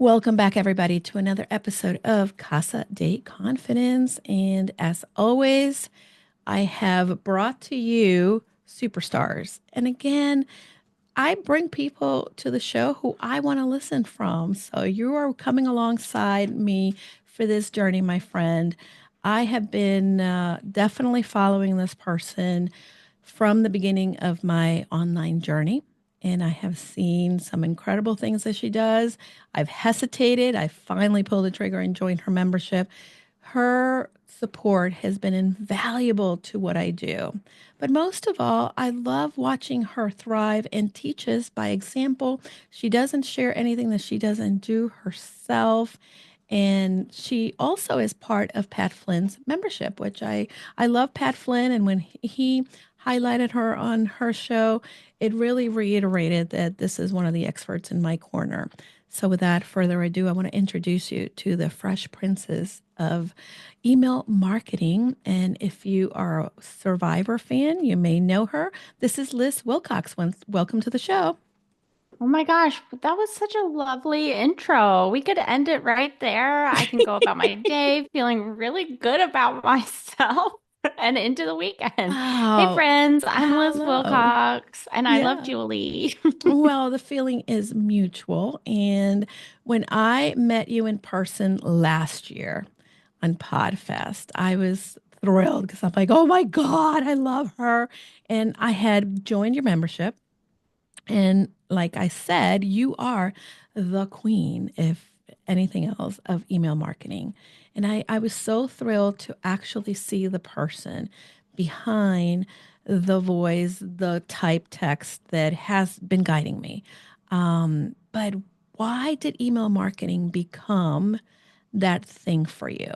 Welcome back, everybody, to another episode of Casa de Confidence. And as always, I have brought to you superstars. And again, I bring people to the show who I want to listen from. So you are coming alongside me for this journey, my friend. I have been definitely following this person from the beginning of my online journey. And I have seen some incredible things that she does. I've hesitated. I finally pulled the trigger and joined her membership. Her support has been invaluable to what I do. But most of all, I love watching her thrive and teaches by example. She doesn't share anything that she doesn't do herself. And she also is part of Pat Flynn's membership, which I love Pat Flynn. And when he highlighted her on her show, it really reiterated that this is one of the experts in my corner. So, without further ado, I want to introduce you to the Fresh Princess of email marketing. And if you are a Survivor fan, you may know her. This is Liz Wilcox. Welcome to the show. Oh my gosh, that was such a lovely intro. We could end it right there. I can go about my day feeling really good about myself and into the weekend. Hey Oh, friends, I'm Liz hello. Wilcox and I love Yeah. Julie. Well, the feeling is mutual. And when I met you in person last year on Podfest, I was thrilled because I'm like, oh my God, I love her. And I had joined your membership. And like I said, you are the queen, if anything else, of email marketing. And I was so thrilled to actually see the person behind the voice, the type text that has been guiding me. But why did email marketing become that thing for you?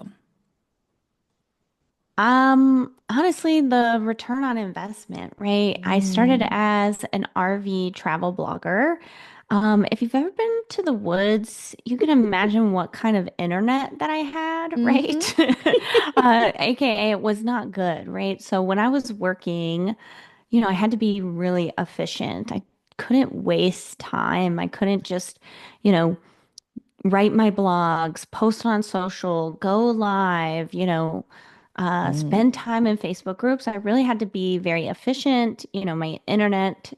Honestly, the return on investment, right? I started Mm, as an RV travel blogger. If you've ever been to the woods, you can imagine what kind of internet that I had, mm-hmm. right? AKA it was not good, right? So when I was working, I had to be really efficient. I couldn't waste time. I couldn't just, you know, write my blogs, post on social, go live, Mm, spend time in Facebook groups. I really had to be very efficient. My internet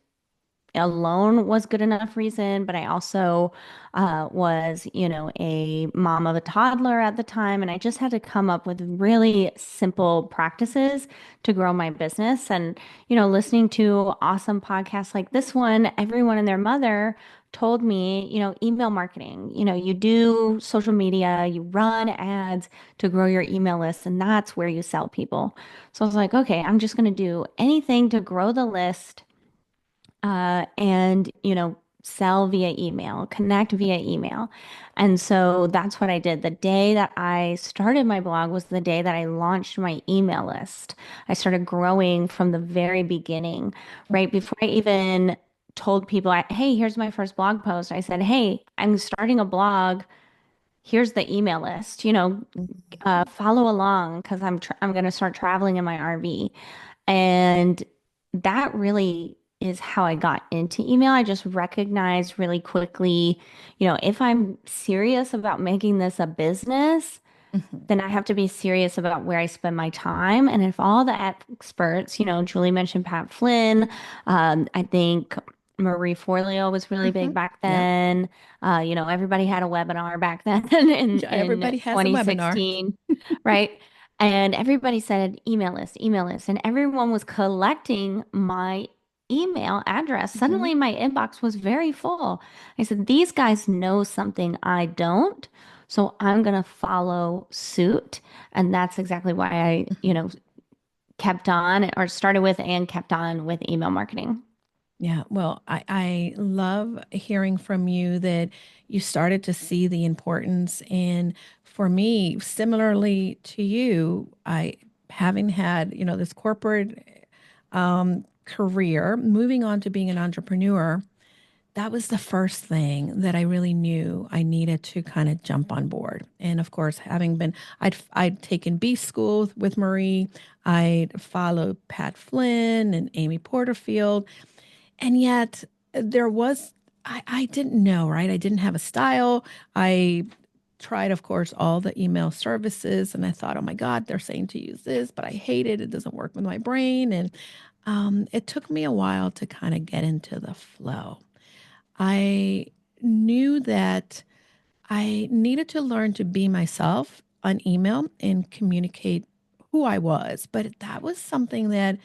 alone was good enough reason, but I also was, a mom of a toddler at the time, and I just had to come up with really simple practices to grow my business. And, listening to awesome podcasts like this one, everyone and their mother told me, email marketing, you do social media, you run ads to grow your email list, and that's where you sell people. So I was like, okay, I'm just going to do anything to grow the list and sell via email, connect via email. And so that's what I did. The day that I started my blog was the day that I launched my email list. I started growing from the very beginning, right before I even told people, hey, here's my first blog post. I said, hey, I'm starting a blog. Here's the email list. Follow along because I'm going to start traveling in my RV. And that really is how I got into email. I just recognized really quickly, if I'm serious about making this a business, mhm, then I have to be serious about where I spend my time. And if all the experts, Julie mentioned Pat Flynn, I think Marie Forleo was really big mhm. back Yeah. then. Everybody had a webinar back then Yeah, in everybody has a webinar. 2016, right? And everybody said email list, and everyone was collecting my email address. Mhm. Suddenly, my inbox was very full. I said, these guys know something I don't. So I'm going to follow suit. And that's exactly why I, kept on or started with and kept on with email marketing. Yeah, well, I love hearing from you that you started to see the importance. And for me, similarly to you, I having had, this corporate career, moving on to being an entrepreneur, that was the first thing that I really knew I needed to kind of jump on board. And of course, having been, I'd taken B school with Marie, I'd followed Pat Flynn and Amy Porterfield, and yet there was I didn't know, right? I didn't have a style. I tried, of course, all the email services, and I thought, oh my God, they're saying to use this, but I hate it. It doesn't work with my brain. And it took me a while to kind of get into the flow. I knew that I needed to learn to be myself on email and communicate who I was, but that was something that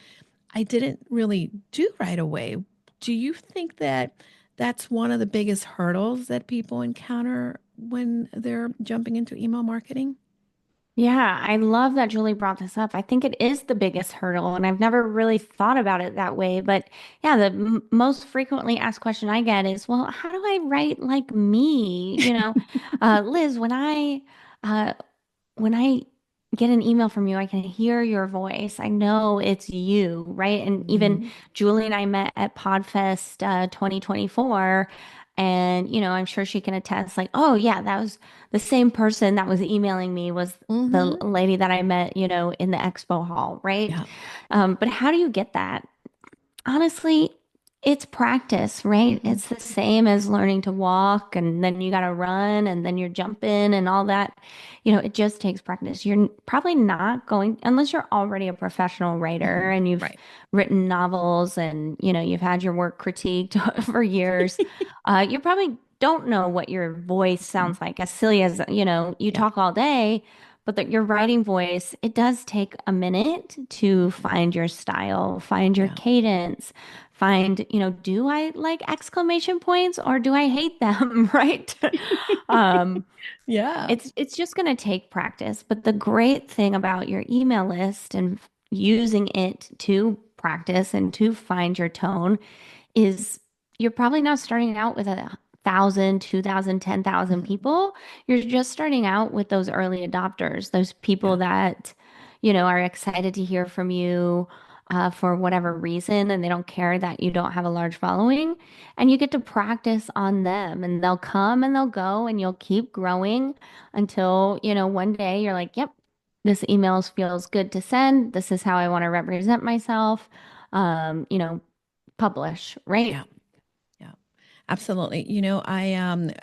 I didn't really do right away. Do you think that that's one of the biggest hurdles that people encounter when they're jumping into email marketing? Yeah, I love that Julie brought this up. I think it is the biggest hurdle, and I've never really thought about it that way. But yeah, the m most frequently asked question I get is, well, how do I write like me? Liz, uh, when I get an email from you, I can hear your voice. I know it's you, right? And even Mhm. Julie and I met at Podfest 2024. And, I'm sure she can attest, like, oh, yeah, that was the same person that was emailing me was the Mhm. lady that I met, in the expo hall, right? Yeah. But how do you get that? Honestly, it's practice, right? Mhm. It's the same as learning to walk and then you got to run and then you're jumping and all that. It just takes practice. You're probably not going, unless you're already a professional writer Mhm. and you've Right. written novels and, you've had your work critiqued for years. You probably don't know what your voice Mhm. sounds like. As silly as, you Yeah. talk all day, but that your writing voice, it does take a minute to find your style, find your Yeah. cadence, find, do I like exclamation points or do I hate them, right? Um, Yeah. it's just going to take practice. But the great thing about your email list and using it to practice and to find your tone is you're probably not starting out with 1,000, 2,000, 10,000 Mhm. people. You're just starting out with those early adopters, those people Yeah. that, are excited to hear from you for whatever reason, and they don't care that you don't have a large following. And you get to practice on them, and they'll come and they'll go, and you'll keep growing until, one day you're like, yep, this email feels good to send. This is how I want to represent myself. Um, you know, publish, right? Yeah. Yeah, absolutely.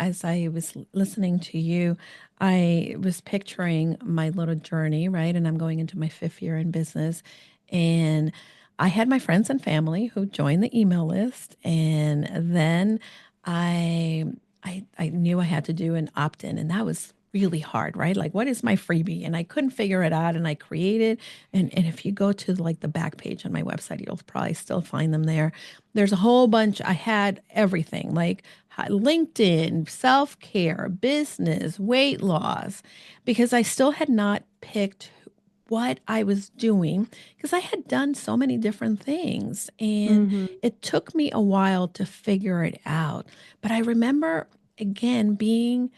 As I was listening to you, I was picturing my little journey, right? And I'm going into my fifth year in business. And I had my friends and family who joined the email list. And then I I knew I had to do an opt-in, and that was really hard, right? Like, what is my freebie? And I couldn't figure it out. And I created, and if you go to like the back page on my website, you'll probably still find them there. There's a whole bunch. I had everything like LinkedIn, self care, business, weight loss, because I still had not picked what I was doing because I had done so many different things. And Hmm. it took me a while to figure it out. But I remember again being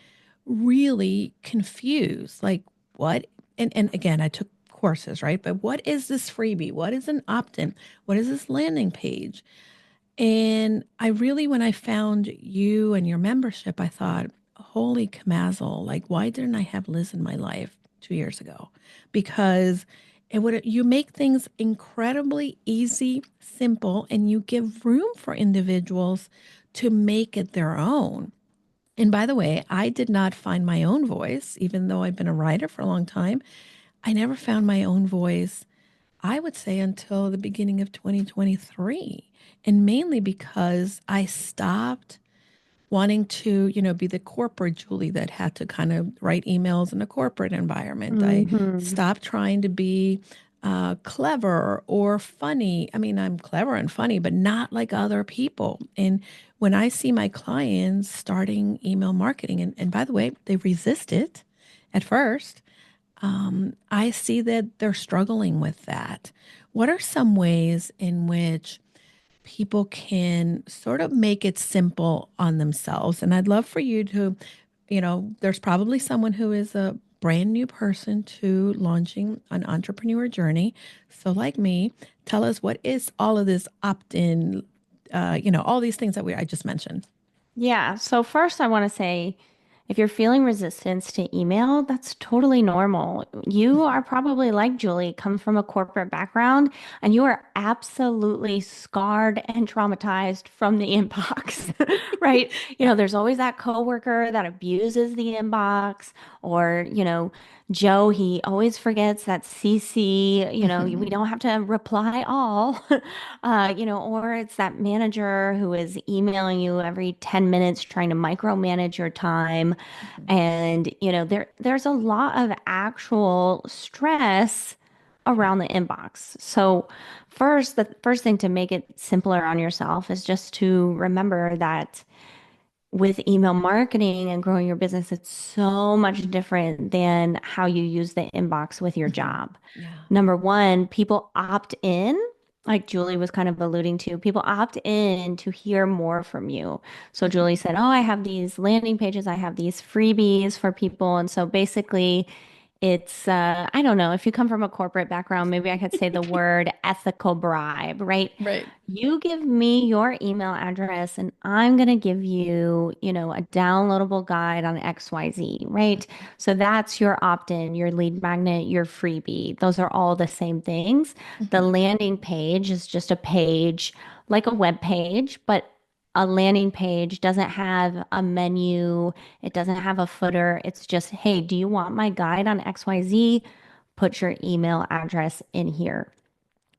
really confused like, what? And again, I took courses, right? But what is this freebie? What is an opt in? What is this landing page? And I really, when I found you and your membership, I thought, holy camazel, like, why didn't I have Liz in my life 2 years ago? Because you make things incredibly easy, simple, and you give room for individuals to make it their own. And by the way, I did not find my own voice, even though I've been a writer for a long time. I never found my own voice, I would say, until the beginning of 2023. And mainly because I stopped wanting to, be the corporate Julie that had to kind of write emails in a corporate environment. I Hmm. stopped trying to be clever or funny. I mean, I'm clever and funny, but not like other people. And when I see my clients starting email marketing, and by the way, they resist it at first, I see that they're struggling with that. What are some ways in which people can sort of make it simple on themselves? And I'd love for you to, there's probably someone who is a brand new person to launching an entrepreneur journey. So, like me, tell us, what is all of this opt in, all these things that I just mentioned. Yeah. So first I want to say, If you're feeling resistance to email, that's totally normal. You are probably like Julie, come from a corporate background, and you are absolutely scarred and traumatized from the inbox, right? Yeah. There's always that coworker that abuses the inbox, or, Joe, he always forgets that CC, we Mhm. don't have to reply all, or it's that manager who is emailing you every 10 minutes trying to micromanage your time. Mhm. And, there's a lot of actual stress Yeah. around the inbox. So, the first thing to make it simpler on yourself is just to remember that with email marketing and growing your business, it's so much different than how you use the inbox with your Mhm. job. Yeah. Number one, people opt in, like Julie was kind of alluding to, people opt in to hear more from you. So Julie Mhm. said, oh, I have these landing pages, I have these freebies for people. And so basically, it's, I don't know, if you come from a corporate background, maybe I could say the word ethical bribe, right? Right. You give me your email address and I'm going to give you, a downloadable guide on XYZ, right? So that's your opt-in, your lead magnet, your freebie. Those are all the same things. The Mhm. landing page is just a page, like a web page, but a landing page doesn't have a menu. It doesn't have a footer. It's just, hey, do you want my guide on XYZ? Put your email address in here.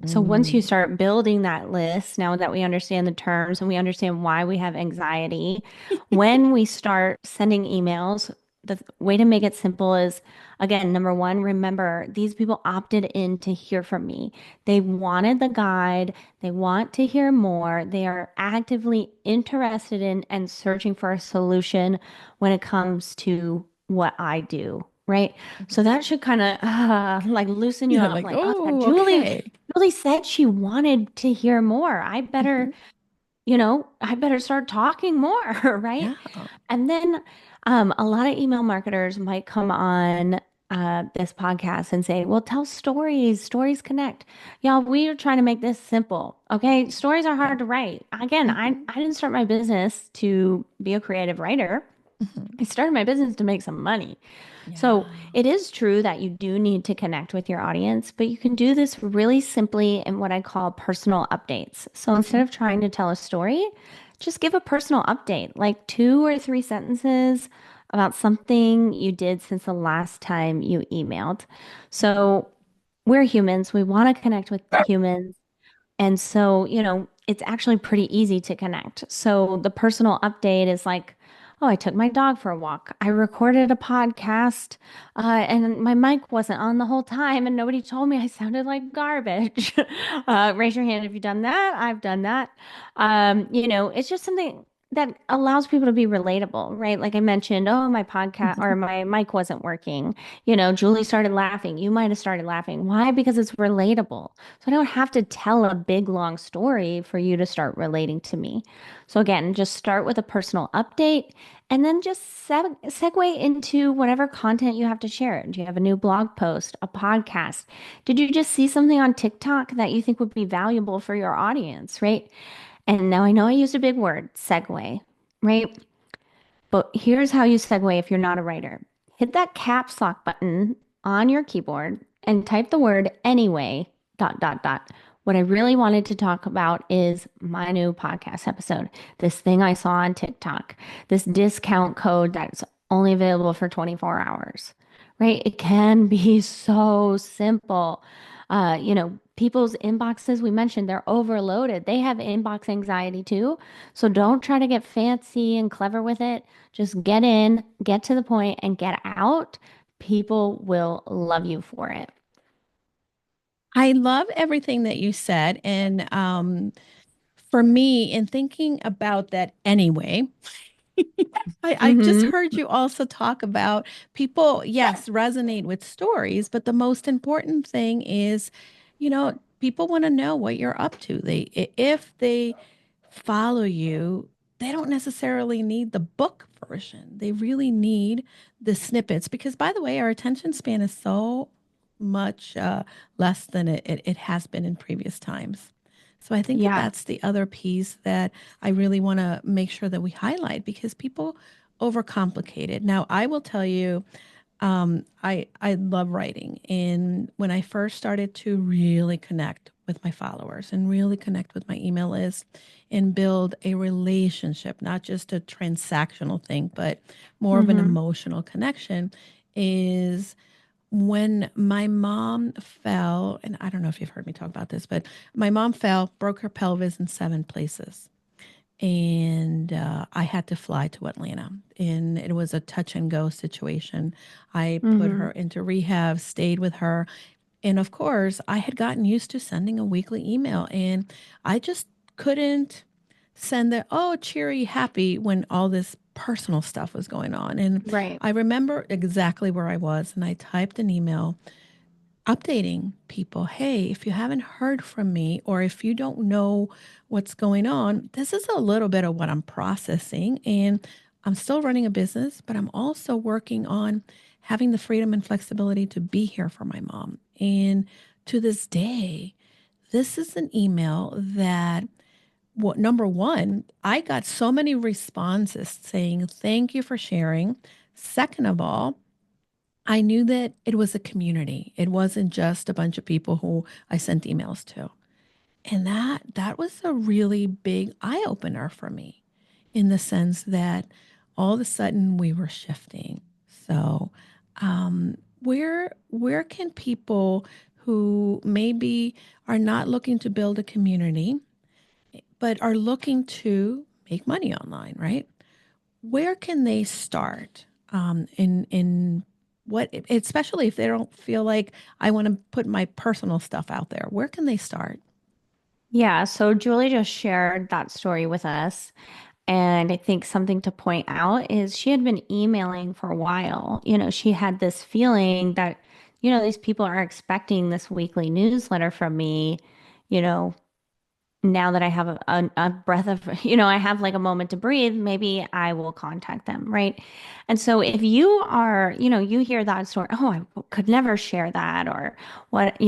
So once you Mm. start building that list, now that we understand the terms and we understand why we have anxiety, when we start sending emails, the way to make it simple is, again, number one, remember these people opted in to hear from me. They wanted the guide, they want to hear more, they are actively interested in and searching for a solution when it comes to what I do. Right. So Mhm. that should kind of like loosen you Yeah, up. like, Like, oh yeah, oh, Julie okay. really said she wanted to hear more. Mhm. I better start talking more, right? Yeah. And then a lot of email marketers might come on this podcast and say, well, tell stories. Stories connect. Y'all, we are trying to make this simple. Okay. Stories are Yeah. hard to write. Again, Mhm. I didn't start my business to be a creative writer. Mhm. I started my business to make some money. So Yeah. it is true that you do need to connect with your audience, but you can do this really simply in what I call personal updates. So instead Mhm. of trying to tell a story, just give a personal update, like 2 or 3 sentences about something you did since the last time you emailed. Mhm. So we're humans, we want to connect with humans. And so, it's actually pretty easy to connect. So the personal update is like, oh, I took my dog for a walk. I recorded a podcast, and my mic wasn't on the whole time, and nobody told me I sounded like garbage. Raise your hand if you've done that. I've done that. It's just something that allows people to be relatable, right? Like I mentioned, oh, my podcast or my mic wasn't working. Julie started laughing. You might have started laughing. Why? Because it's relatable. So I don't have to tell a big long story for you to start relating to me. So again, just start with a personal update and then just segue into whatever content you have to share. Do you have a new blog post, a podcast? Did you just see something on TikTok that you think would be valuable for your audience, right? And now I know I used a big word, segue, right? But here's how you segue if you're not a writer. Hit that caps lock button on your keyboard and type the word anyway, dot, dot, dot. What I really wanted to talk about is my new podcast episode, this thing I saw on TikTok, this discount code that's only available for 24 hours, right? It can be so simple. People's inboxes, we mentioned, they're overloaded. They have inbox anxiety too. So don't try to get fancy and clever with it. Just get in, get to the point, and get out. People will love you for it. I love everything that you said. And for me, in thinking about that anyway, I just Hmm. heard you also talk about people, yes, resonate with stories, but the most important thing is, people want to know what you're up to. If they follow you, they don't necessarily need the book version. They really need the snippets because, by the way, our attention span is so much less than it has been in previous times. So I think that Yeah. that's the other piece that I really want to make sure that we highlight because people overcomplicated. Now, I will tell you, I love writing, and when I first started to really connect with my followers and really connect with my email list and build a relationship, not just a transactional thing, but more of an Mm-hmm. emotional connection, is when my mom fell. And I don't know if you've heard me talk about this, but my mom fell, broke her pelvis in 7 places, and I had to fly to Atlanta. And it was a touch and go situation. I put Mm-hmm. her into rehab, stayed with her. And of course, I had gotten used to sending a weekly email, and I just couldn't send the, oh, cheery, happy when all this personal stuff was going on. And Right. I remember exactly where I was, and I typed an email updating people. Hey, if you haven't heard from me, or if you don't know what's going on, this is a little bit of what I'm processing. And I'm still running a business, but I'm also working on having the freedom and flexibility to be here for my mom. And to this day, this is an email that, what, number one, I got so many responses saying, thank you for sharing. Second of all, I knew that it was a community. It wasn't just a bunch of people who I sent emails to. And that was a really big eye opener for me, in the sense that all of a sudden we were shifting. So, where can people who maybe are not looking to build a community but are looking to make money online, right? Where can they start, in what, especially if they don't feel like, I want to put my personal stuff out there? Where can they start? Yeah, so Julie just shared that story with us. And I think something to point out is she had been emailing for a while. She had this feeling that, these people are expecting this weekly newsletter from me, you know, now that I have a breath of, I have like a moment to breathe, maybe I will contact them, right? And so if you are, you hear that story, oh, I could never share that, or what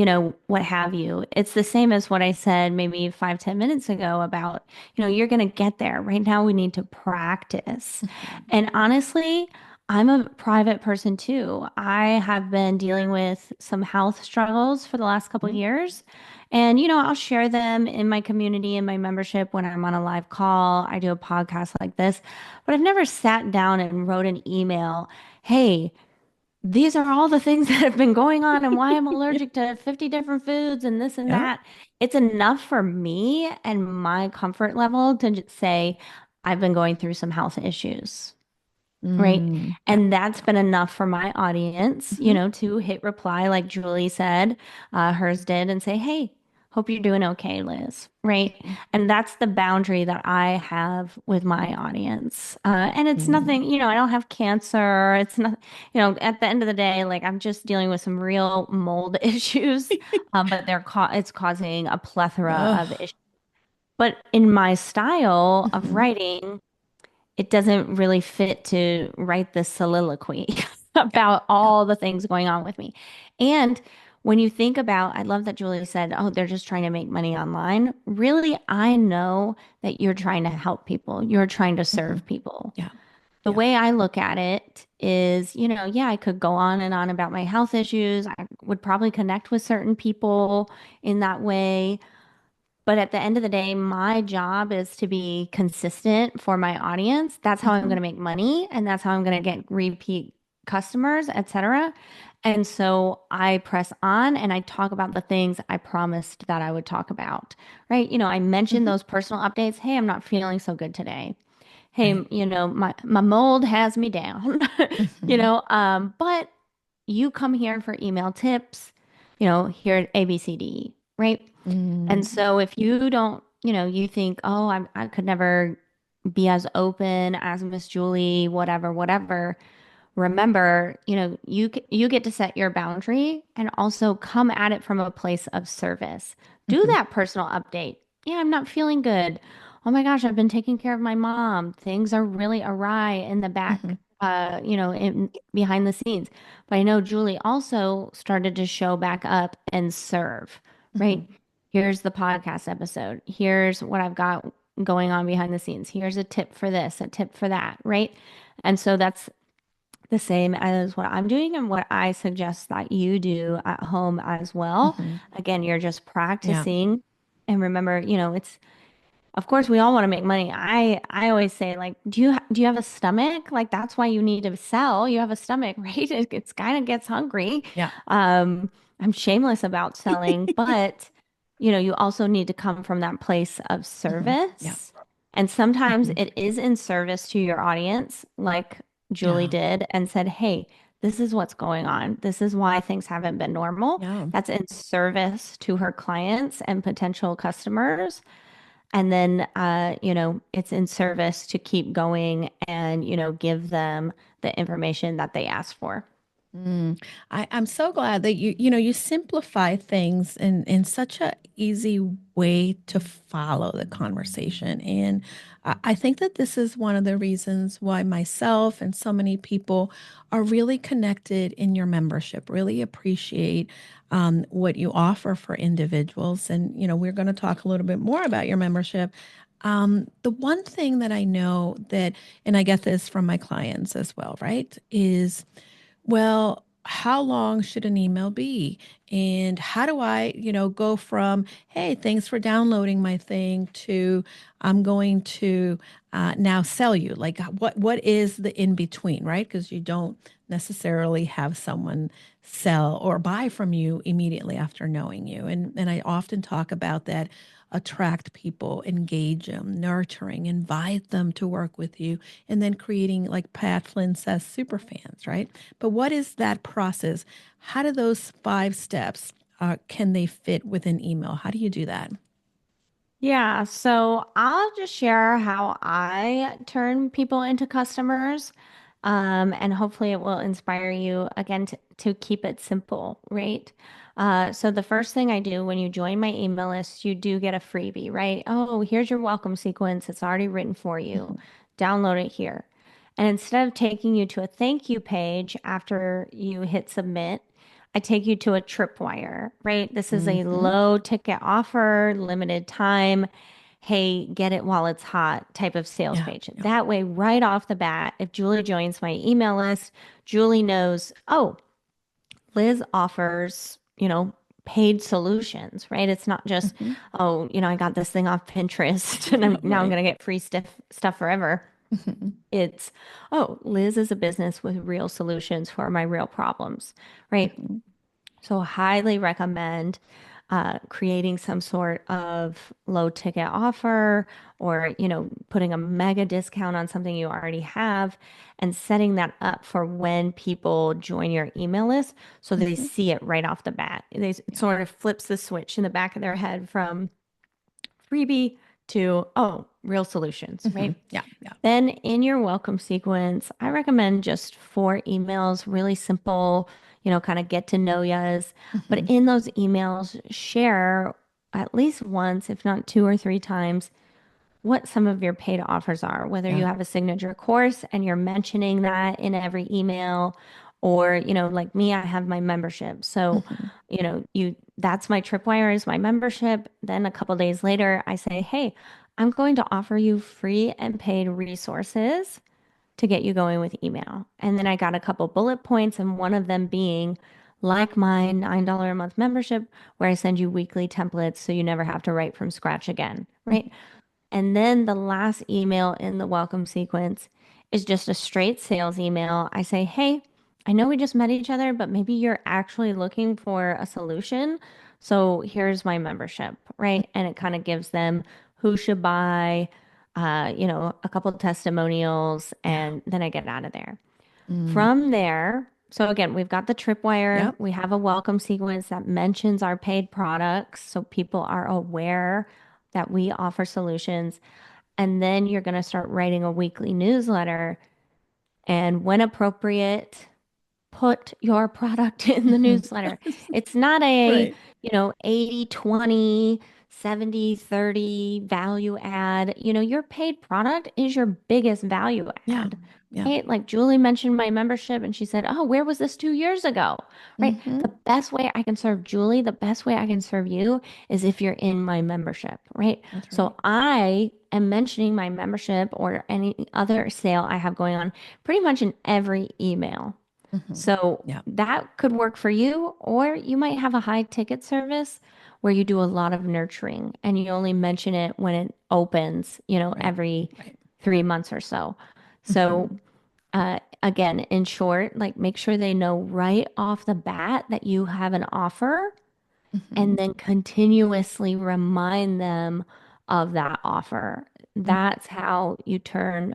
have you. It's the same as what I said maybe 5, 10 minutes ago about, you're going to get there. Right now, we need to practice. Mhm. And honestly, I'm a private person too. I have been dealing with some health struggles for the last couple of Mhm. years. And, I'll share them in my community and my membership when I'm on a live call. I do a podcast like this, but I've never sat down and wrote an email. Hey, these are all the things that have been going on and why I'm allergic to 50 different foods and this and Yeah. that. It's enough for me and my comfort level to just say, I've been going through some health issues. Right. Yeah. And that's been enough for my audience, Hmm. to hit reply like Julie said, hers did, and say, hey, hope you're doing okay, Liz. Right. And that's the boundary that I have with my audience. And it's Hmm. nothing, I don't have cancer. It's not, at the end of the day, like I'm just dealing with some real mold issues, but it's causing a plethora of Oh. issues. But in my style of Hmm. writing, it doesn't really fit to write this soliloquy Yeah. about Yeah. all the things going on with me. And when you think about, I love that Julie said, oh, they're just trying to make money online. Really, I know that you're trying to help people, you're trying to Hmm. serve people. Yeah. The Yeah. way I look at it is, yeah, I could go on and on about my health issues. I would probably connect with certain people in that way. But at the end of the day, my job is to be consistent for my audience. That's how I'm going Hmm. to make money and that's how I'm going to get repeat customers, etc. And so I press on and I talk about the things I promised that I would talk about, right? I mentioned Hmm. those personal updates. Hey, I'm not feeling so good today. Hey, Right. my mold has me down, Hmm. but you come here for email tips, here at ABCD, right? And Mm. so if you don't, you think, oh, I could never be as open as Miss Julie, whatever, whatever. Remember, you get to set your boundary and also come at it from a place of service. Do Hmm. that personal update. Yeah, I'm not feeling good. Oh my gosh, I've been taking care of my mom. Things are really awry in the Hmm. back, behind the scenes. But I know Julie also started to show back up and serve, right? Hmm. Here's the podcast episode. Here's what I've got going on behind the scenes. Here's a tip for this, a tip for that, right? And so that's the same as what I'm doing and what I suggest that you do at home as well. Hmm. Again, you're just Yeah. practicing. And remember, it's of course we all want to make money. I always say like, do you have a stomach? Like that's why you need to sell. You have a stomach, right? It's kind of gets hungry. Yeah. I'm shameless about selling, but you also need to come from that place of Hmm. Yeah. service. And sometimes Hmm. it is in service to your audience, like Julie Yeah. did, and said, "Hey, this is what's going on. This is why things haven't been normal." Yeah. That's in service to her clients and potential customers. And then, it's in service to keep going and, give them the information that they ask for. Mm. I'm so glad that you simplify things in such a easy way to follow the conversation. And I think that this is one of the reasons why myself and so many people are really connected in your membership, really appreciate what you offer for individuals. And, we're going to talk a little bit more about your membership. The one thing that I know that, and I get this from my clients as well, right, is well, how long should an email be? And how do I, go from, hey, thanks for downloading my thing to I'm going to now sell you? Like what is the in between, right? Because you don't necessarily have someone sell or buy from you immediately after knowing you. And I often talk about that attract people, engage them, nurturing, invite them to work with you, and then creating, like Pat Flynn says, super fans, right? But what is that process? How do those 5 steps can they fit with an email? How do you do that? Yeah, so I'll just share how I turn people into customers. And hopefully it will inspire you again to keep it simple, right? So the first thing I do when you join my email list, you do get a freebie, right? Oh, here's your welcome sequence. It's already written for you. Download it here. And instead of taking you to a thank you page after you hit submit, I take you to a tripwire, right? This is a Mm-hmm. low ticket offer, limited time. Hey, get it while it's hot type of sales Yeah. page. Yeah. That way, right off the bat, if Julie joins my email list, Julie knows, oh, Liz offers, paid solutions, right? It's not just, Hmm. oh, I got this thing off Pinterest and now I'm Right. going to get free stuff forever. Hmm. It's, oh, Liz is a business with real solutions for my real problems, right? Hmm. So highly recommend creating some sort of low ticket offer or, putting a mega discount on something you already have and setting that up for when people join your email list so they Hmm. see it right off the bat. It Yeah. sort of flips the switch in the back of their head from freebie to, oh, real solutions, Hmm. right? Yeah. Yeah. Then in your welcome sequence, I recommend just 4 emails, really simple, kind of get to know yas. But Hmm. in those emails, share at least once, if not 2 or 3 times, what some of your paid offers are, whether Yeah. you have a signature course and you're mentioning that in every email, or, like me, I have my membership. So, Hmm. that's my tripwire is my membership. Then a couple days later, I say, hey, I'm going to offer you free and paid resources to get you going with email. And then I got a couple bullet points, and one of them being like my $9 a month membership, where I send you weekly templates so you never have to write from scratch again, right? And then the last email in the welcome sequence is just a straight sales email. I say, hey, I know we just met each other, but maybe you're actually looking for a solution. So here's my membership, right? And it kind of gives them who should buy, a couple of testimonials, Yeah. and then I get out of there. Mm. From there, so again, we've got the tripwire. Yep. We have a welcome sequence that mentions our paid products so people are aware that we offer solutions. And then you're going to start writing a weekly newsletter. And when appropriate, put your product in the Hmm. newsletter. It's not a, Right. 80/20 70/30 value add. Your paid product is your biggest value Yeah. add, Yeah. right? Like Julie mentioned my membership and she said, "Oh, where was this 2 years ago?" Right? Mm-hmm. The best way I can serve Julie, the best way I can serve you is if you're in my membership, right? That's right. So I am mentioning my membership or any other sale I have going on pretty much in every email. Mm-hmm. So Yeah. that could work for you, or you might have a high ticket service where you do a lot of nurturing and you only mention it when it opens, Right. every Right. 3 months or so. So, Mm-hmm. again, in short, like make sure they know right off the bat that you have an offer Mm-hmm. and then continuously remind them of that offer. That's how you turn,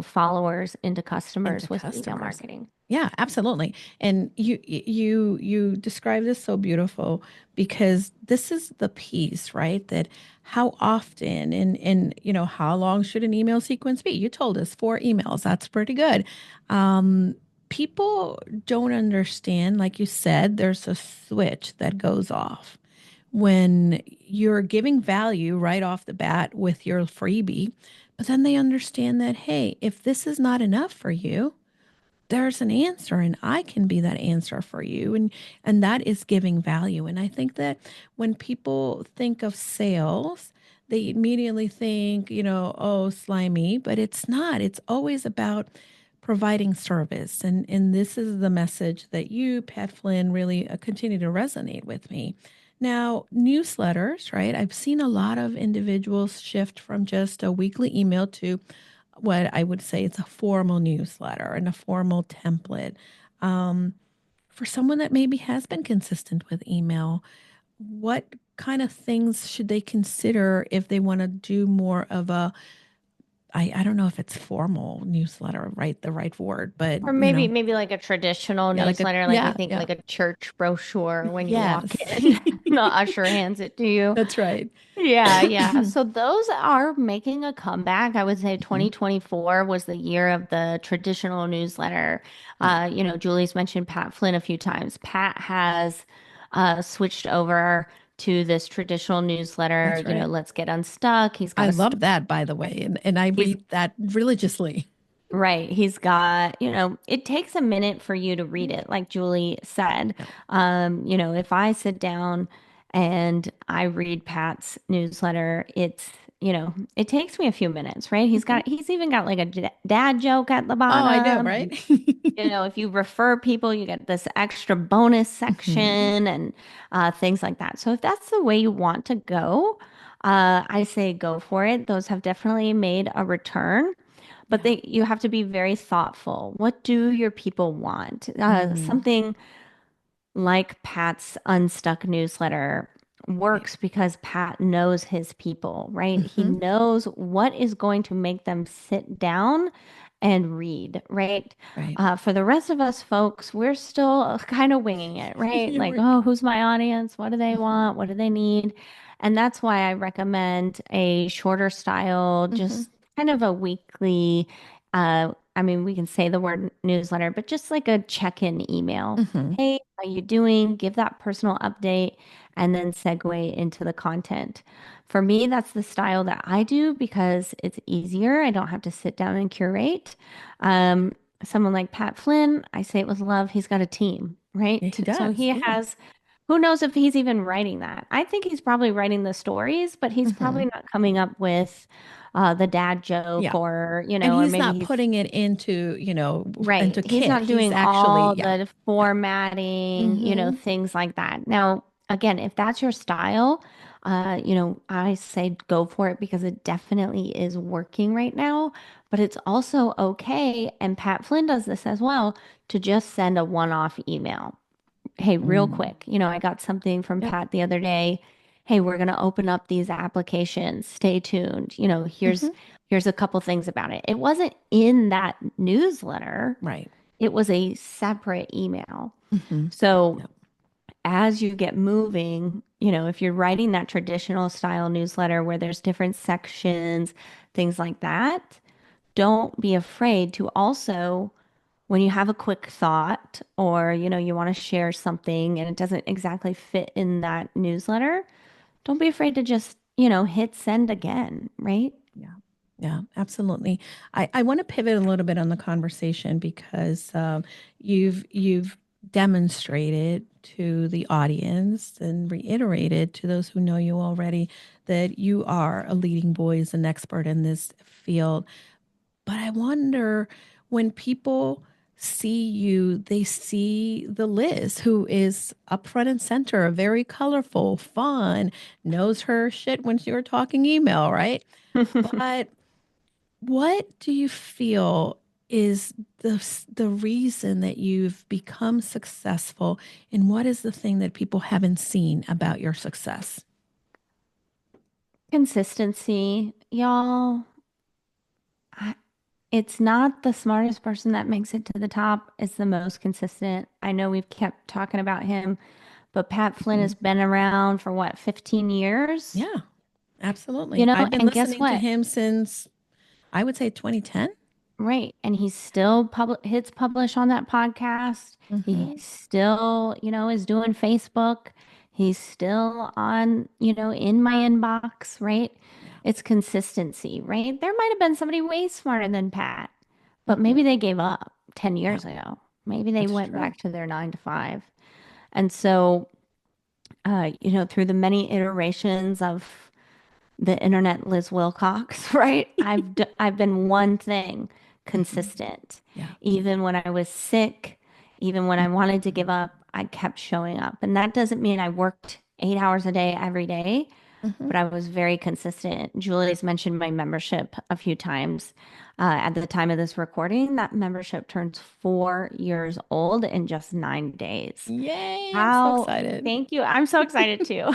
followers into Into customers with email customers. marketing. Yeah, absolutely. And you describe this so beautiful because this is the piece, right? That how often and how long should an email sequence be? You told us 4 emails. That's pretty good. Um, People don't understand, like you said, there's a switch that goes off when you're giving value right off the bat with your freebie, but then they understand that, hey, if this is not enough for you, there's an answer and I can be that answer for you, and that is giving value. And I think that when people think of sales, they immediately think, oh, slimy, but it's not. It's always about providing service. And this is the message that you, Pat Flynn, really continue to resonate with me. Now, newsletters, right? I've seen a lot of individuals shift from just a weekly email to what I would say it's a formal newsletter and a formal template. Um, for someone that maybe has been consistent with email, what kind of things should they consider if they want to do more of a, I don't know if it's formal newsletter, right? The right word, but Or maybe like a traditional yeah, like a, newsletter, like we yeah, think yeah, like a church brochure when you walk yes, in, the usher hands it to you. that's right. Yeah, yeah. So those are making a comeback. I would say Mhm. 2024 was the year of the traditional newsletter. Yeah, Julie's mentioned Pat Flynn a few times. Pat has switched over to this traditional newsletter, that's right. Let's Get Unstuck. He's got I a love story. that, by the way, and I He's read that religiously. Right. He's got, it takes a minute for you to read it, like Julie said. Yeah. If I sit down and I read Pat's newsletter, it takes me a few minutes, right? Mhm. He's even got like a dad joke at the Oh, I know, bottom. right? If you refer people, you get this extra bonus Mhm. section and things like that. So if that's the way you want to go, I say go for it. Those have definitely made a return. But Yeah. you have to be very thoughtful. What do your people want? Mm, Something like Pat's Unstuck newsletter right. works because Pat knows his people, right? He Hmm. knows what is going to make them sit down and read, right? Right. For the rest of us folks, we're still kind of winging it, right? You Like, were. oh, who's my audience? What do they Hmm. want? What do they need? And that's why I recommend a shorter style, Hmm. just kind of a weekly, I mean, we can say the word newsletter, but just like a check-in email. Hmm. Hey, how you doing? Give that personal update and then segue into the content. For me, that's the style that I do because it's easier. I don't have to sit down and curate. Um, Someone like Pat Flynn, I say it with love, he's got a team, Yeah, right? he So does. he Yeah. has, who knows if he's even writing that? I think he's probably writing the stories, but he's probably Hmm. not coming up with the dad joke Yeah. or, And or he's maybe not he's putting it into, right. into He's kit. not He's doing actually, all yeah. the Yeah. formatting, Hmm. things like that. Now, again, if that's your style, I say go for it because it definitely is working right now. But it's also okay, and Pat Flynn does this as well, to just send a one-off email. Hey, real Mm. quick, I got something from Yep. Pat the other day. Hey, we're going to open up these applications. Stay tuned. Hmm. Here's a couple things about it. It wasn't in that newsletter. Right. It was a separate email. Hmm. So Yep. as you get moving, if you're writing that traditional style newsletter where there's different sections, things like that, don't be afraid to also, when you have a quick thought or, you want to share something and it doesn't exactly fit in that newsletter, don't be afraid to just, hit send again, right? Yeah. Yeah, absolutely. I want to pivot a little bit on the conversation because you've demonstrated to the audience and reiterated to those who know you already that you are a leading voice and expert in this field. But I wonder when people see you, they see the Liz who is up front and center, very colorful, fun, knows her shit when you're talking email, right? But what do you feel is the reason that you've become successful, and what is the thing that people haven't seen about your success? Consistency, y'all. I, it's not the smartest person that makes it to the top. It's the most consistent. I know we've kept talking about him, but Pat Flynn Mhm. has been around for what, 15 years? Yeah, absolutely. I've been And guess listening to what? him since I would say 2010. Right. And he still hits publish on that podcast. Hmm. He still, is doing Facebook. He's still on, in my inbox, right? Yeah. It's consistency, right? There might have been somebody way smarter than Pat, but Hmm. maybe they gave up 10 Yeah, years ago. Maybe they that's went true. back to their 9 to 5. And so, through the many iterations of the internet Liz Wilcox, right? I've been one thing, Hmm. consistent. Yeah. Even when I was sick, even when I wanted to give up, I kept showing up. And that doesn't mean I worked 8 hours a day every day, Hmm. but I was very consistent. Julie's mentioned my membership a few times. At the time of this recording, that membership turns 4 years old in just 9 days. Yay, I'm so How, excited. thank you. I'm so excited too.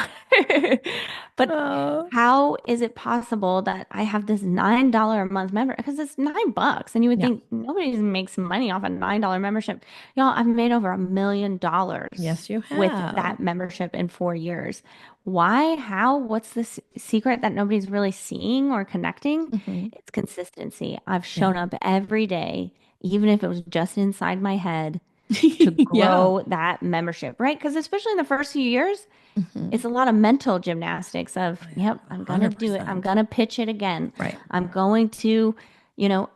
But Oh, how is it possible that I have this $9 a month member? Because it's $9. And you would yeah. think nobody makes money off a $9 membership. Y'all, I've made over $1 million Yes, you with have. that membership in 4 years. Why? How? What's the secret that nobody's really seeing or connecting? Hmm. It's consistency. I've Yeah. shown up every day, even if it was just inside my head, to Yeah. grow that membership, right? Because especially in the first few years, Hmm. it's a lot of mental gymnastics of, yep, I'm gonna do it. I'm 100%. gonna pitch it again. Right. I'm going to,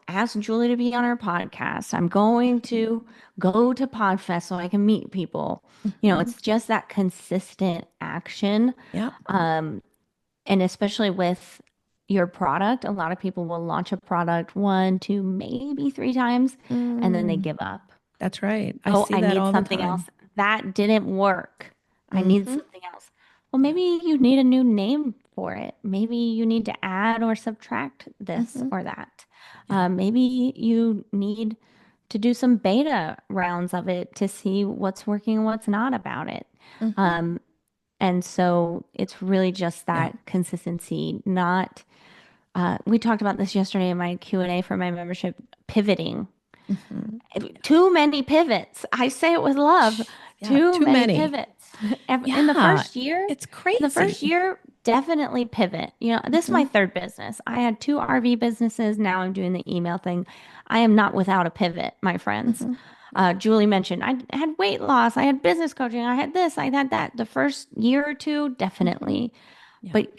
ask Julie to be on her podcast. I'm going to go to Podfest so I can meet people. Hmm. It's just that consistent action. Yeah. And especially with your product, a lot of people will launch a product one, two, maybe three times, and then they Mm, give up. that's right. I Oh, see I that need all the something else. time. That didn't work. I need Hmm. something else. Well, Yeah. maybe you need a new name for it. Maybe you need to add or subtract this Hmm. or that. Yeah. Maybe you need to do some beta rounds of it to see what's working and what's not about it. Hmm. Um, and so it's really just Yeah. that consistency, not, we talked about this yesterday in my Q&A for my membership, pivoting. Hmm. Too many pivots. I say it with love. Yeah. Too Too many many. pivots. Yeah. It's In the first crazy. year, definitely pivot. This is my Hmm. third business. I had two RV businesses. Now I'm doing the email thing. I am not without a pivot, my friends. Hmm. Yeah. Julie mentioned I had weight loss. I had business coaching. I had this. I had that. The first year or two, Hmm. definitely. Yeah. But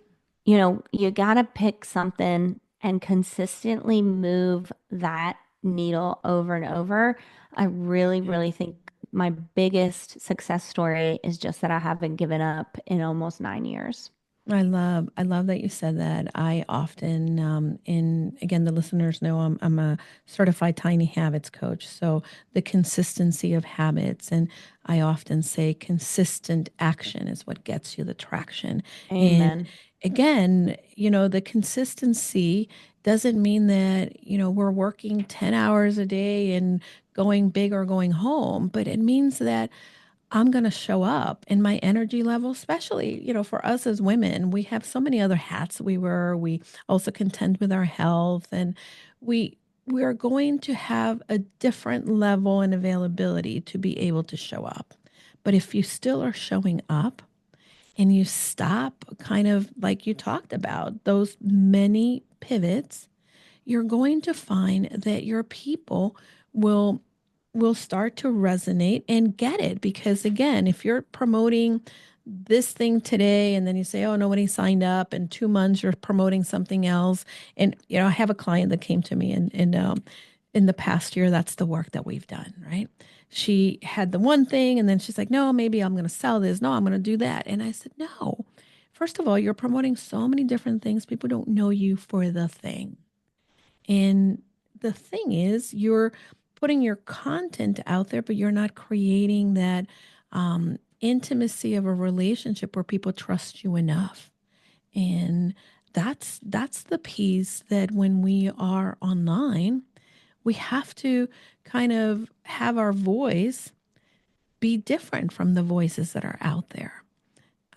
you gotta pick something and consistently move that needle over and over. I really, really think my biggest success story is just that I haven't given up in almost 9 years. I love that you said that. I often, in again, the listeners know I'm a certified tiny habits coach. So the consistency of habits, and I often say consistent action is what gets you the traction. And Amen. again, the consistency doesn't mean that, we're working 10 hours a day and going big or going home, but it means that I'm going to show up in my energy level, especially, for us as women, we have so many other hats we wear. We also contend with our health, and we we are going to have a different level and availability to be able to show up. But if you still are showing up and you stop kind of like you talked about, those many pivots, you're going to find that your people will start to resonate and get it because again, if you're promoting this thing today, and then you say, oh, nobody signed up. In 2 months, you're promoting something else. And, I have a client that came to me in the past year. That's the work that we've done, right? She had the one thing, and then she's like, no, maybe I'm going to sell this. No, I'm going to do that. And I said, no. First of all, you're promoting so many different things. People don't know you for the thing. And the thing is, you're putting your content out there, but you're not creating that intimacy of a relationship where people trust you enough. And that's the piece that when we are online, we have to kind of have our voice be different from the voices that are out there.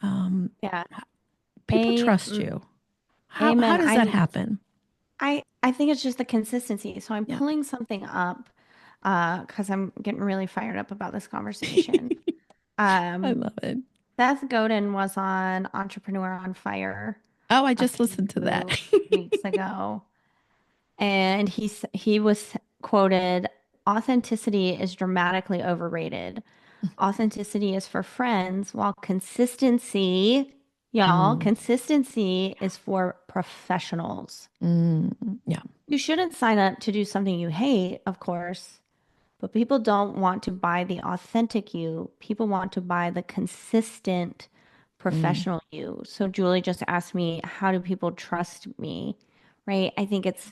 Um, Yeah. People trust you. How Amen. does that happen? I think it's just the consistency. So I'm Yeah. pulling something up because I'm getting really fired up about this conversation. I Um, love it. Seth Godin was on Entrepreneur on Fire Oh, I a just listened to that. few weeks ago, and he was quoted, "Authenticity is dramatically overrated. Authenticity is for friends, while Mm, consistency is for professionals." yeah, You shouldn't sign up to do something you hate, of course, but people don't want to buy the authentic you. People want to buy the consistent mm, professional you. So Julie just asked me, how do people trust me? Right? I think it's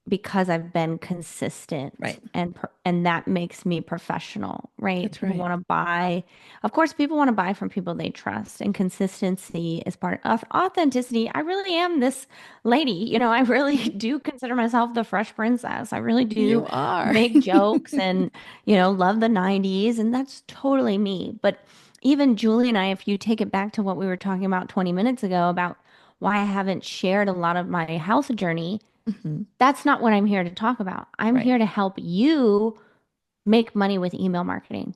because I've been consistent right. and that makes me professional, right? That's People right. want to buy. Of course, people want to buy from people they trust, and consistency is part of authenticity. I really am this lady, I really do consider myself the Fresh Princess. I really do You are. make jokes and, love the 90s, and that's totally me. But even Julie and I, if you take it back to what we were talking about 20 minutes ago about why I haven't shared a lot of my health journey, Mhm. that's not what I'm here to talk about. I'm Right. here to help you make money with email marketing.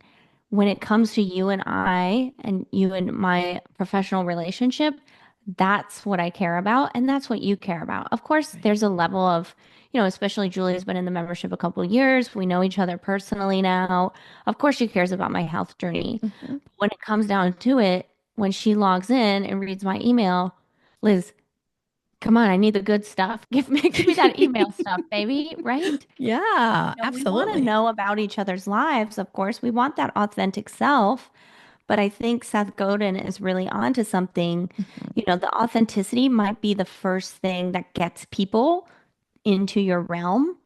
When it comes to you and you and my professional relationship, that's what I care about. And that's what you care about. Of course, Right. there's a level of, especially Julie's been in the membership a couple of years. We know each other personally now. Of course, she cares about my health journey. Hmm. When it comes down to it, when she logs in and reads my email, Liz, come on, I need the good stuff. Give me that email stuff, baby, right? Yeah, We want to absolutely. know about each other's lives, of course. We want that authentic self. But I think Seth Godin is really onto something. Hmm. The authenticity might be the first thing that gets people into your realm,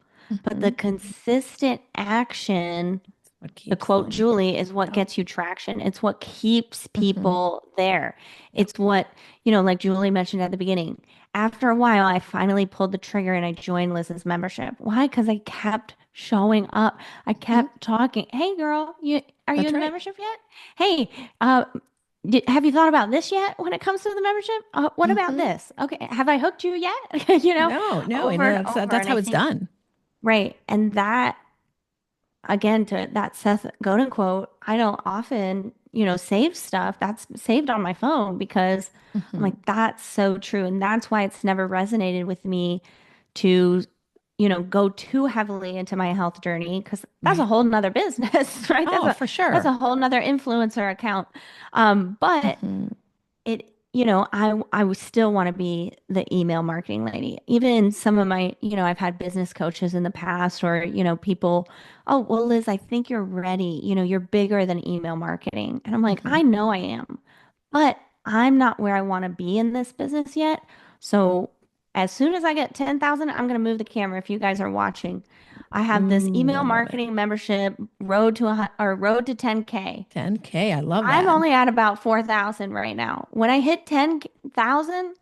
but the Hmm. consistent action, What the keeps quote them? Julie, is what Yeah. gets you traction. It's what keeps Hmm. people there. Yeah. It's what, like Julie mentioned at the beginning. After a while, I finally pulled the trigger and I joined Liz's membership. Why? Because I kept showing up. I Hmm. kept talking. Hey, girl, are you That's in the right. membership yet? Hey, have you thought about this yet when it comes to the membership? What about Hmm. this? Okay, have I hooked you yet? No, no, and Over and over. that's And I how it's think, done. right. And that again, to that Seth Godin quote, I don't often, save stuff that's saved on my phone because I'm Hmm. like, that's so true. And that's why it's never resonated with me to, go too heavily into my health journey because that's a Right. whole nother business, right? Oh, for That's a sure. whole nother influencer account. But Hmm. it, I would still want to be the email marketing lady. Even some of my, I've had business coaches in the past or, people, oh, well, Liz, I think you're ready. You're bigger than email marketing. And I'm like, Hmm. I know I am, but I'm not where I want to be in this business yet. So as soon as I get 10,000, I'm going to move the camera if you guys are watching. I have this Ooh, I email love it. marketing membership road to 10K. 10K. I love I'm that. only at about 4,000 right now. When I hit 10,000,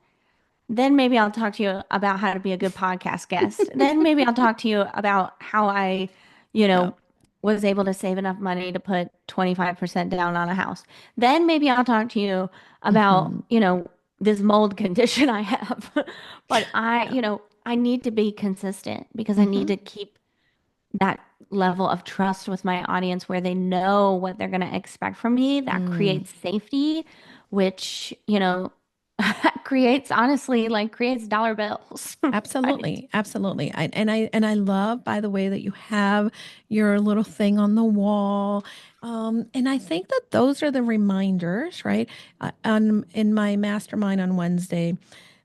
then maybe I'll talk to you about how to be a good podcast guest. Then maybe I'll talk to you about how I, you Yeah. know, was able to save enough money to put 25% down on a house. Then maybe I'll talk to you about, Hmm. this mold condition I have. But Yeah. I need to be consistent because I need Hmm. to keep that level of trust with my audience where they know what they're going to expect from me. That Mm. creates safety, which, creates honestly like creates dollar bills, right? Absolutely, absolutely. And I love, by the way, that you have your little thing on the wall. And I think that those are the reminders, right? On in my mastermind on Wednesday,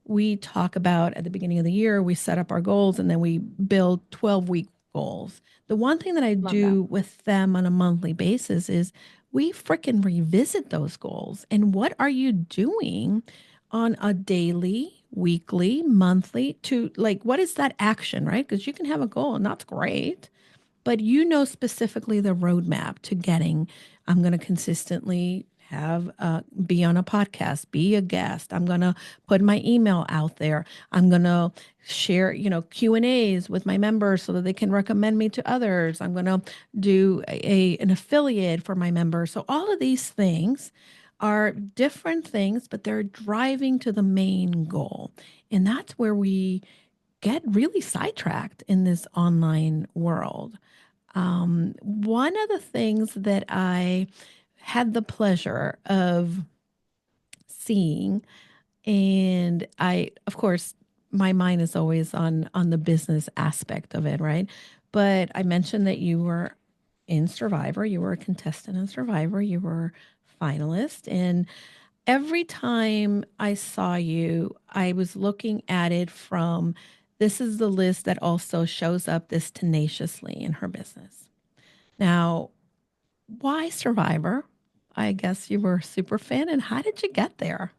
we talk about at the beginning of the year, we set up our goals and then we build 12-week goals. The one thing that I Love that. do with them on a monthly basis is we freaking revisit those goals. And what are you doing on a daily, weekly, monthly to like, what is that action, right? Because you can have a goal and that's great, but you know specifically the roadmap to getting. I'm going to consistently have be on a podcast, be a guest. I'm going to put my email out there. I'm going to share, Q&As with my members so that they can recommend me to others. I'm going to do an affiliate for my members. So all of these things are different things, but they're driving to the main goal. And that's where we get really sidetracked in this online world. One of the things that I had the pleasure of seeing, and I, of course, my mind is always on the business aspect of it, right? But I mentioned that you were in Survivor, you were a contestant in Survivor, you were finalist, and every time I saw you, I was looking at it from this is the list that also shows up this tenaciously in her business. Now, why Survivor? I guess you were a super fan, and how did you get there?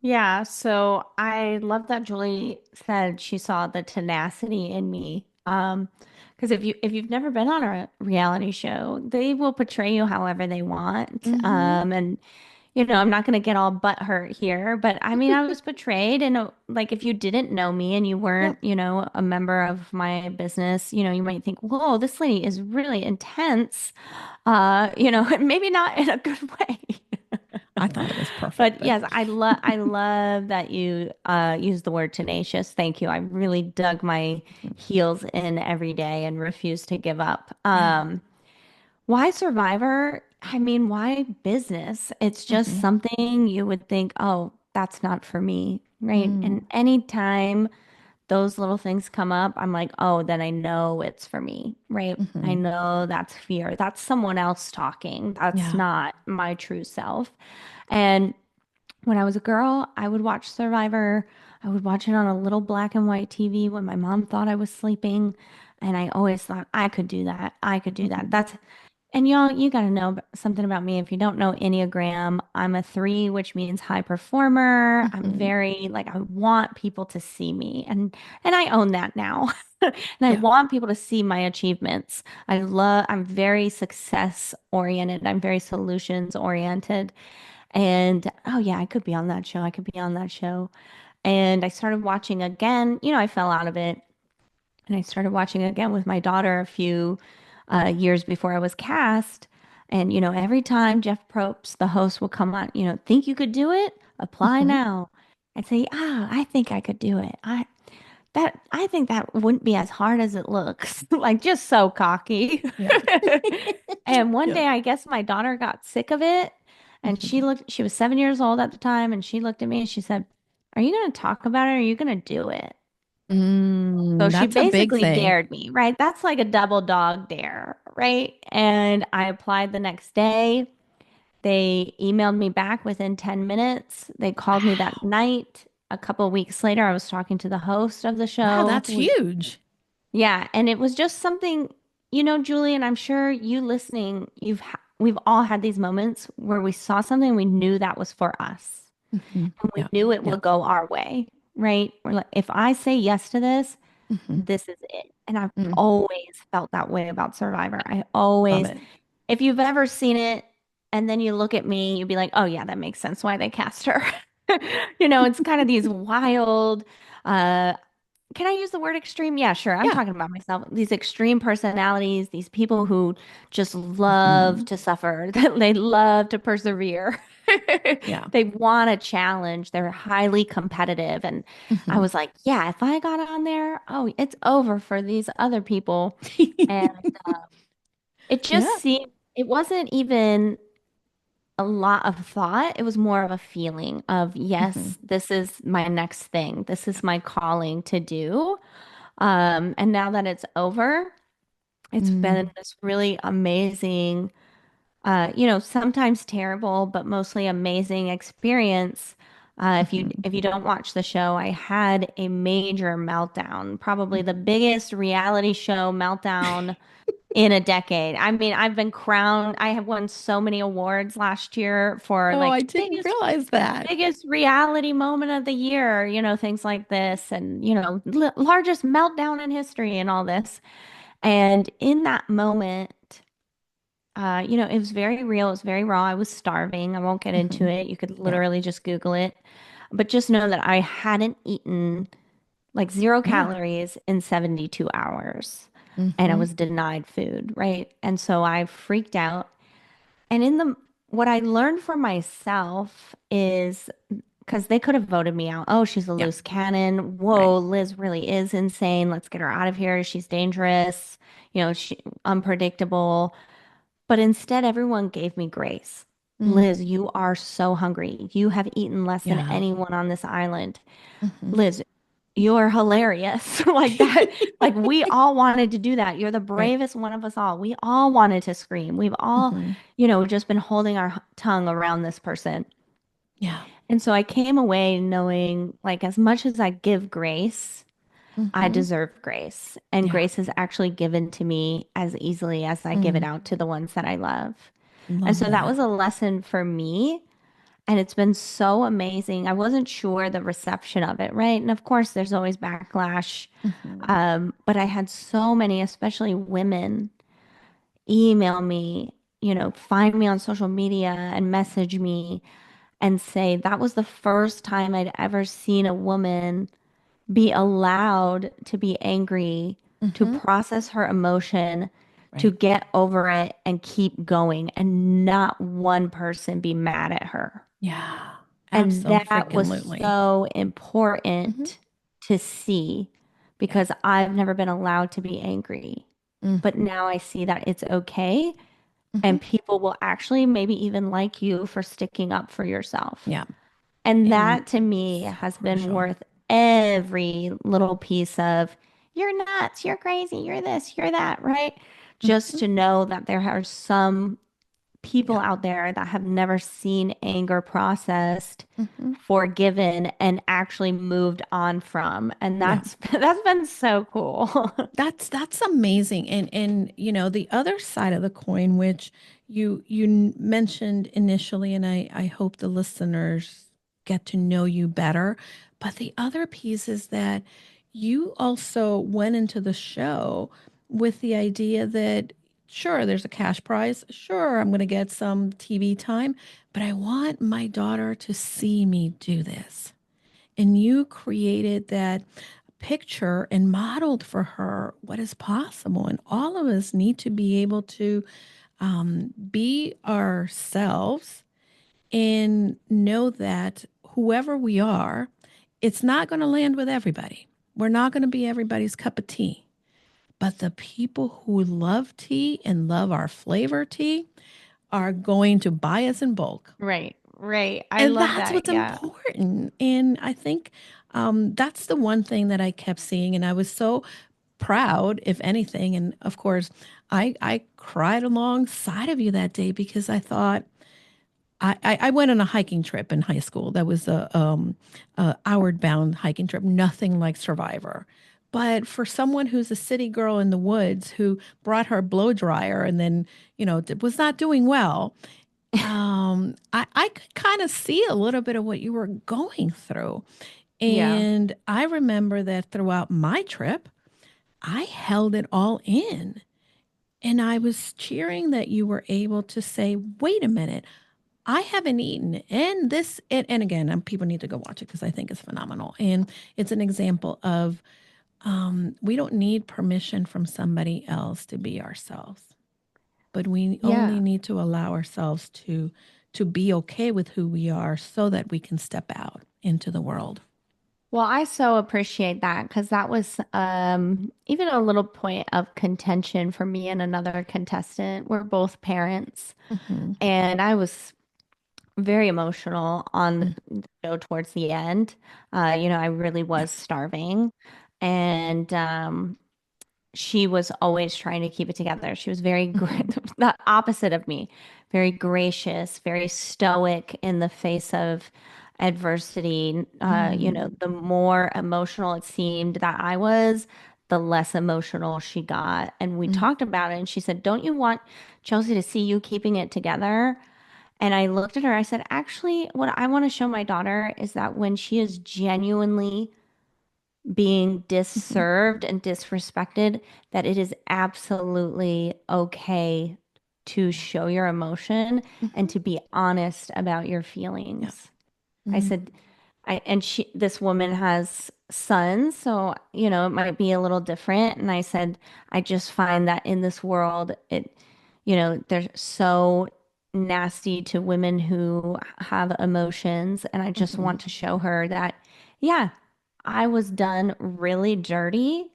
Yeah, so I love that Julie said she saw the tenacity in me. Because if you've never been on a reality show, they will portray you however they want. Mm-hmm. And I'm not going to get all butthurt here, but I mean, I was portrayed, and like if you didn't know me and you weren't, Yep. a member of my business, you might think, whoa, this lady is really intense. Maybe not in a good way. I thought it was perfect, But but yes, I love that you use the word tenacious. Thank you. I really dug my heels in every day and refused to give up. yeah. Why Survivor? I mean, why business? It's just Mm-hmm. something you would think, oh, that's not for me, right? Mm. And anytime those little things come up, I'm like, oh, then I know it's for me, right? I Mm-hmm. know that's fear. That's someone else talking. That's Yeah. not my true self. And when I was a girl, I would watch Survivor. I would watch it on a little black and white TV when my mom thought I was sleeping. And I always thought I could do that. I could do that. Mm-hmm. And y'all, you got to know something about me. If you don't know Enneagram, I'm a 3, which means high performer. I'm Mm-hmm. very like I want people to see me, and I own that now. And I Yeah. want people to see my achievements. I'm very success oriented. I'm very solutions oriented. And oh yeah, I could be on that show. I could be on that show. And I started watching again. I fell out of it. And I started watching again with my daughter a few years before I was cast. And, every time Jeff Probst, the host, will come on, think you could do it? Apply Mm-hmm. now. I'd say, I think I could do it. I think that wouldn't be as hard as it looks. Like just so cocky. Yeah. And one Yeah. day, I guess my daughter got sick of it. And Mm-hmm. she was 7 years old at the time. And she looked at me and she said, are you going to talk about it or are you going to do it? So she That's a big basically thing. dared me, right? That's like a double dog dare, right? And I applied the next day. They emailed me back within 10 minutes. They called me that Wow. night. A couple of weeks later, I was talking to the host of the Wow, show. that's huge. Yeah, and it was just something, Julie, and I'm sure you listening, we've all had these moments where we saw something we knew that was for us Mm-hmm. and we Yeah. knew it Yeah. would go our way, right? We're like, if I say yes to this, Mm-hmm. this is it. And I've Mm. always felt that way about Survivor. Love it. If you've ever seen it and then you look at me, you'd be like, oh yeah, that makes sense why they cast her. It's kind of these wild, uh, can I use the word extreme? Yeah, sure. I'm Yeah. talking about myself. These extreme personalities, these people who just Mm-hmm. love to suffer, that they love to persevere. Yeah. They want a challenge. They're highly competitive. And I Mm-hmm. was like, yeah, if I got on there, oh, it's over for these other people. And it just Yeah. seemed, it wasn't even a lot of thought. It was more of a feeling of, Hmm. yes, this is my next thing. This is my calling to do. And now that it's over, it's been Mm, this really amazing, sometimes terrible, but mostly amazing experience. mhm. If you don't watch the show, I had a major meltdown, probably the biggest reality show meltdown in a decade. I mean, I've been crowned. I have won so many awards last year for Oh, like I didn't realize that. biggest reality moment of the year, things like this and largest meltdown in history and all this. And in that moment, it was very real. It was very raw. I was starving. I won't get into Hmm. it. You could Yeah. literally just Google it. But just know that I hadn't eaten like zero Yeah. calories in 72 hours and I Hmm. was denied food, right? And so I freaked out. And what I learned for myself is because they could have voted me out. Oh, she's a Yeah. loose cannon. Right. Whoa, Liz really is insane. Let's get her out of here. She's dangerous. She unpredictable. But instead, everyone gave me grace. Mm. Liz, you are so hungry. You have eaten less than Yeah. anyone on this island. Hmm. Liz, you're hilarious. Like that, like we all wanted to do that. You're the Right. bravest one of us all. We all wanted to scream. We've all, Hmm. just been holding our tongue around this person. Yeah. And so I came away knowing like as much as I give grace, I Hmm. deserve grace. And Yeah. grace is actually given to me as easily as I give it Mm. out to the ones that I love. And Love so that that. was a lesson for me. And it's been so amazing. I wasn't sure the reception of it, right? And of course, there's always backlash. Hmm. But I had so many, especially women, email me, find me on social media and message me and say that was the first time I'd ever seen a woman be allowed to be angry, to Hmm. process her emotion, to Right. get over it and keep going, and not one person be mad at her. Yeah. And that was Absolutely. so Hmm. important to see Yeah. because I've never been allowed to be angry. But Hmm. now I see that it's okay Hmm. and people will actually maybe even like you for sticking up for yourself. Yeah. And And that to me so has been crucial. worth every little piece of you're nuts, you're crazy, you're this, you're that, right? Just Hmm. to know that there are some people Yeah. out there that have never seen anger processed, Hmm. forgiven, and actually moved on from. And Yeah. that's been so cool. That's amazing. And the other side of the coin, which you mentioned initially, and I hope the listeners get to know you better. But the other piece is that you also went into the show with the idea that sure, there's a cash prize. Sure, I'm going to get some TV time, but I want my daughter to see me do this. And you created that picture and modeled for her what is possible. And all of us need to be able to be ourselves and know that whoever we are, it's not going to land with everybody. We're not going to be everybody's cup of tea. But the people who love tea and love our flavor tea are going to buy us in bulk. Right, right. I And love that's that. what's Yeah. important. And I think that's the one thing that I kept seeing. And I was so proud, if anything. And of course, I cried alongside of you that day because I thought, I went on a hiking trip in high school. That was a outward bound hiking trip, nothing like Survivor. But for someone who's a city girl in the woods who brought her blow dryer and then, was not doing well, I could kind of see a little bit of what you were going through. Yeah. And I remember that throughout my trip, I held it all in. And I was cheering that you were able to say, wait a minute, I haven't eaten. And this, and again, people need to go watch it because I think it's phenomenal. And it's an example of we don't need permission from somebody else to be ourselves, but we only Yeah. need to allow ourselves to be okay with who we are so that we can step out into the world. Well, I so appreciate that because that was even a little point of contention for me and another contestant. We're both parents, Hmm. and I was very emotional on Mm. the show towards the end. I really was Yes. starving. And she was always trying to keep it together. She was very Hmm. the opposite of me, very gracious, very stoic in the face of adversity. Mm. The more emotional it seemed that I was, the less emotional she got. And we Mm. talked about it, and she said, "Don't you want Chelsea to see you keeping it together?" And I looked at her, I said, "Actually, what I want to show my daughter is that when she is genuinely being Mhm. disserved and disrespected, that it is absolutely okay to show your emotion and Mhm. to be honest about your Yeah. feelings." I Mm. said, this woman has sons, so, it might be a little different. And I said, I just find that in this world, they're so nasty to women who have emotions. And I just Mhm. want to show her that, yeah, I was done really dirty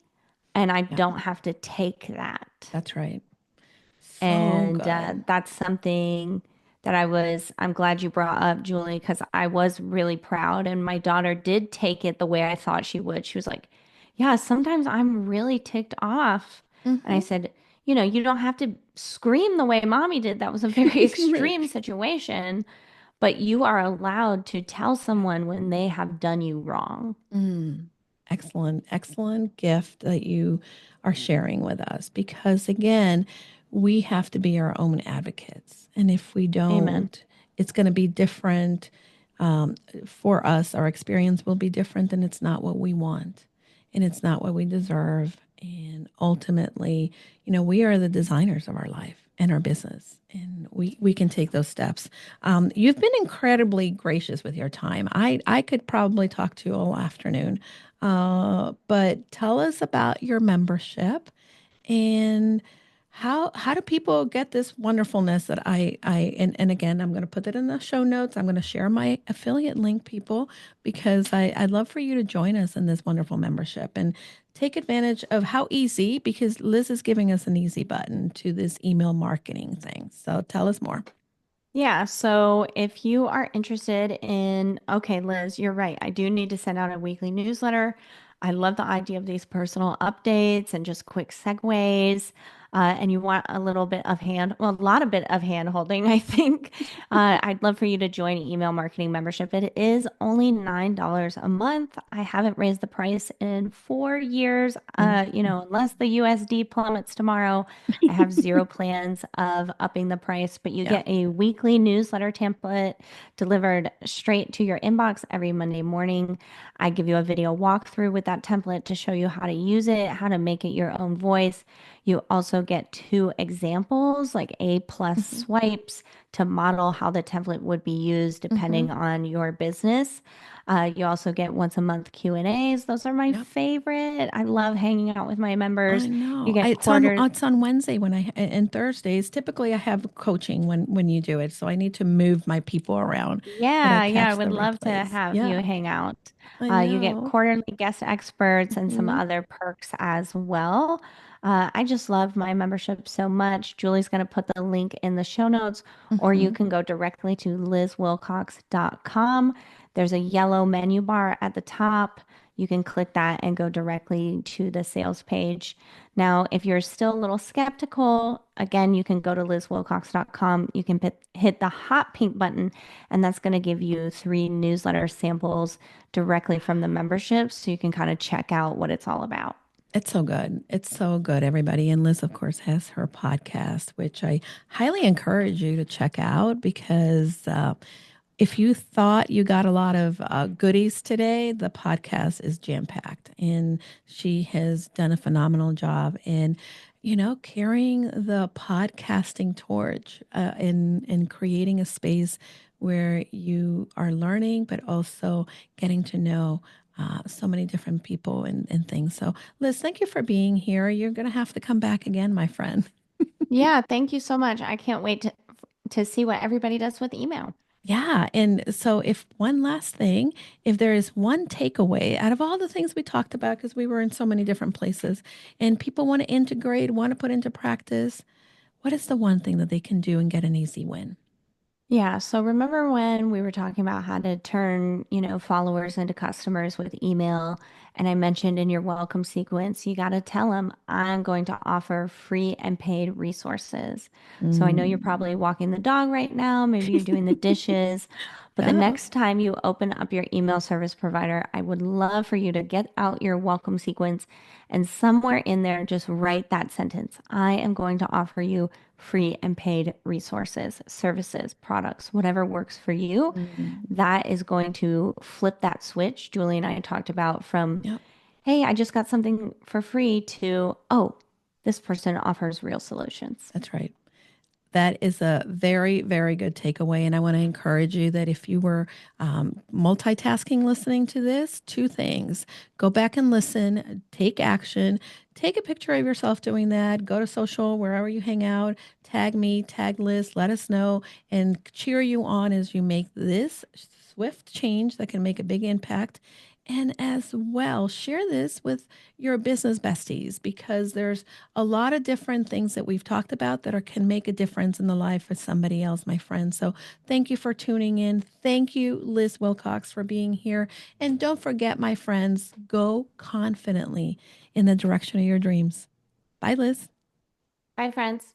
and I Yeah, don't have to take that. that's right. So And good. that's something that I'm glad you brought up, Julie, because I was really proud. And my daughter did take it the way I thought she would. She was like, "Yeah, sometimes I'm really ticked off." And I Hmm. said, "You don't have to scream the way mommy did. That was a very Right. extreme situation, but you are allowed to tell someone when they have done you wrong." Mm. Excellent, excellent gift that you are sharing with us because, again, we have to be our own advocates. And if we Amen. don't, it's going to be different um, for us. Our experience will be different, and it's not what we want, and it's not what we deserve. And ultimately, we are the designers of our life and our business, and we can take those steps. You've been incredibly gracious with your time. I could probably talk to you all afternoon, but tell us about your membership and how do people get this wonderfulness that and again, I'm going to put that in the show notes. I'm going to share my affiliate link, people, because I'd love for you to join us in this wonderful membership and take advantage of how easy, because Liz is giving us an easy button to this email marketing thing. So tell us more. Yeah, so if you are interested in, okay, Liz, you're right. I do need to send out a weekly newsletter. I love the idea of these personal updates and just quick segues. And you want a little bit of a lot of bit of hand holding, I think. I'd love for you to join email marketing membership. It is only $9 a month. I haven't raised the price in 4 years. Mhm. Unless the USD plummets tomorrow, I have zero plans of upping the price, but you Yeah. get a weekly newsletter template delivered straight to your inbox every Monday morning. I give you a video walkthrough with that template to show you how to use it, how to make it your own voice. You also get two examples, like A+ Hmm. swipes to model how the template would be used Hmm. depending on your business. You also get once a month Q&As. Those are my Yep. favorite. I love hanging out with my I members. You know. get It's on quarters. it's on Wednesday and Thursdays. Typically, I have coaching when you do it, so I need to move my people around that I Yeah, I catch the would love to replays. have you Yeah, hang out. I You get know. quarterly guest experts and some Hmm. other perks as well. I just love my membership so much. Julie's going to put the link in the show notes, or you Hmm. can go directly to lizwilcox.com. There's a yellow menu bar at the top. You can click that and go directly to the sales page. Now, if you're still a little skeptical, again, you can go to lizwilcox.com. You can hit the hot pink button, and that's going to give you 3 newsletter samples directly from the membership so you can kind of check out what it's all about. It's so good. It's so good, everybody. And Liz, of course, has her podcast, which I highly encourage you to check out because if you thought you got a lot of goodies today, the podcast is jam packed, and she has done a phenomenal job in, carrying the podcasting torch and creating a space where you are learning, but also getting to know. So many different people and things. So, Liz, thank you for being here. You're going to have to come back again, my friend. Yeah, thank you so much. I can't wait to see what everybody does with email. Yeah. And so, if one last thing, if there is one takeaway out of all the things we talked about, because we were in so many different places and people want to integrate, want to put into practice, what is the one thing that they can do and get an easy win? Yeah, so remember when we were talking about how to turn, followers into customers with email, and I mentioned in your welcome sequence, you got to tell them I'm going to offer free and paid resources. So I know you're Mm. probably walking the dog right now, maybe you're doing the dishes, but the Yeah, next time you open up your email service provider, I would love for you to get out your welcome sequence and somewhere in there just write that sentence. I am going to offer you free and paid resources, services, products, whatever works for you. mm, That is going to flip that switch Julie and I talked about from, yeah, hey, I just got something for free to, oh, this person offers real solutions. that's right. That is a very, very good takeaway. And I want to encourage you that if you were multitasking listening to this, two things: go back and listen, take action, take a picture of yourself doing that, go to social, wherever you hang out, tag me, tag Liz, let us know, and cheer you on as you make this swift change that can make a big impact. And as well, share this with your business besties because there's a lot of different things that we've talked about that can make a difference in the life of somebody else, my friend. So thank you for tuning in. Thank you, Liz Wilcox, for being here. And don't forget, my friends, go confidently in the direction of your dreams. Bye, Liz. Bye, friends.